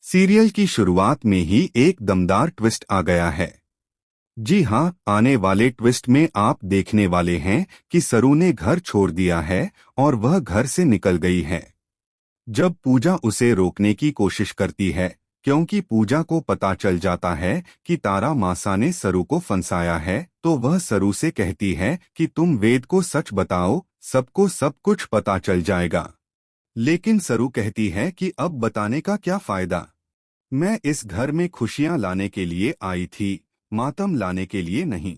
Serial की शुरुआत में ही एक दमदार ट्विस्ट आ गया है। जी हाँ, आने वाले ट्विस्ट में आप देखने वाले हैं कि सरू ने घर छोड़ दिया है और वह घर से निकल गई है। जब पूजा उसे रोकने की कोशिश करती है, क्योंकि पूजा को पता चल जाता है कि तारा मासा ने सरू को फंसाया है, तो वह सरू से कहती है कि तुम वेद को सच बताओ, सबको सब कुछ पता चल जाएगा। लेकिन सरू कहती है कि अब बताने का क्या फायदा। मैं इस घर में खुशियां लाने के लिए आई थी, मातम लाने के लिए नहीं।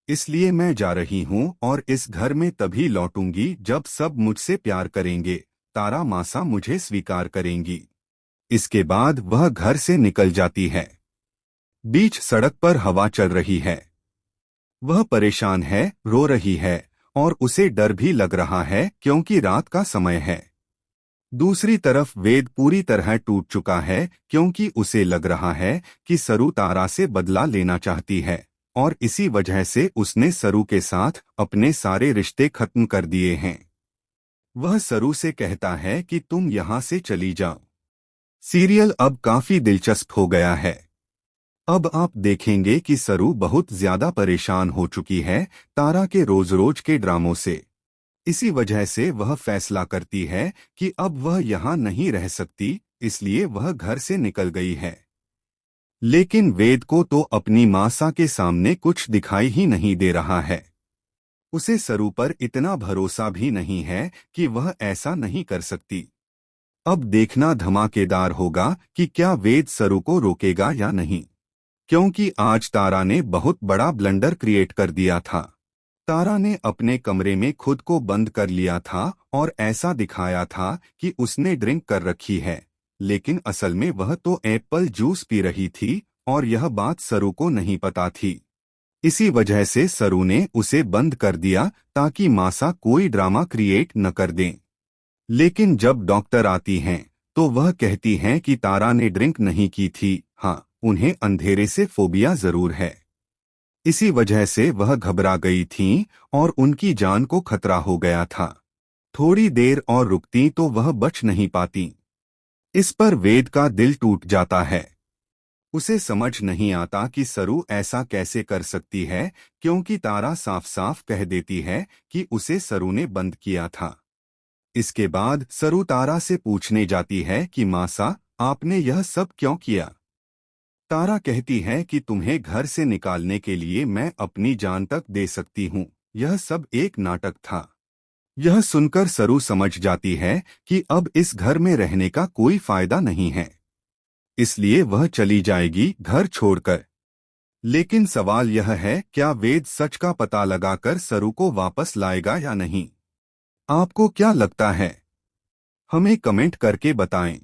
इसलिए मैं जा रही हूं और इस घर में तभी लौटूंगी जब सब मुझसे प्यार करेंगे, तारा मासा मुझे स्वीकार करेंगी। इसके बाद वह घर से निकल जाती है। बीच सड़क पर हवा चल रही है। वह परेशान है, रो रही है और उसे डर भी लग रहा है क्योंकि रात का समय है। दूसरी तरफ वेद पूरी तरह टूट चुका है क्योंकि उसे लग रहा है कि सरू तारा से बदला लेना चाहती है और इसी वजह से उसने सरू के साथ अपने सारे रिश्ते खत्म कर दिए हैं। वह सरू से कहता है कि तुम यहाँ से चली जाओ। सीरियल अब काफी दिलचस्प हो गया है। अब आप देखेंगे कि सरू बहुत ज्यादा परेशान हो चुकी है तारा के रोज रोज के ड्रामों से। इसी वजह से वह फैसला करती है कि अब वह यहाँ नहीं रह सकती, इसलिए वह घर से निकल गई है। लेकिन वेद को तो अपनी मासा के सामने कुछ दिखाई ही नहीं दे रहा है। उसे सरू पर इतना भरोसा भी नहीं है कि वह ऐसा नहीं कर सकती। अब देखना धमाकेदार होगा कि क्या वेद सरू को रोकेगा या नहीं, क्योंकि आज तारा ने बहुत बड़ा ब्लंडर क्रिएट कर दिया था। तारा ने अपने कमरे में खुद को बंद कर लिया था और ऐसा दिखाया था कि उसने ड्रिंक कर रखी है, लेकिन असल में वह तो एप्पल जूस पी रही थी और यह बात सरू को नहीं पता थी। इसी वजह से सरू ने उसे बंद कर दिया ताकि मासा कोई ड्रामा क्रिएट न कर दें। लेकिन जब डॉक्टर आती हैं तो वह कहती हैं कि तारा ने ड्रिंक नहीं की थी, हाँ, उन्हें अंधेरे से फोबिया जरूर है। इसी वजह से वह घबरा गई थीं और उनकी जान को खतरा हो गया था। थोड़ी देर और रुकती तो वह बच नहीं पाती। इस पर वेद का दिल टूट जाता है। उसे समझ नहीं आता कि सरू ऐसा कैसे कर सकती है, क्योंकि तारा साफ साफ कह देती है कि उसे सरू ने बंद किया था। इसके बाद सरू तारा से पूछने जाती है कि मासा, आपने यह सब क्यों किया। तारा कहती है कि तुम्हें घर से निकालने के लिए मैं अपनी जान तक दे सकती हूँ, यह सब एक नाटक था। यह सुनकर सरू समझ जाती है कि अब इस घर में रहने का कोई फायदा नहीं है, इसलिए वह चली जाएगी घर छोड़कर। लेकिन सवाल यह है, क्या वेद सच का पता लगाकर सरू को वापस लाएगा या नहीं? आपको क्या लगता है? हमें कमेंट करके बताएं।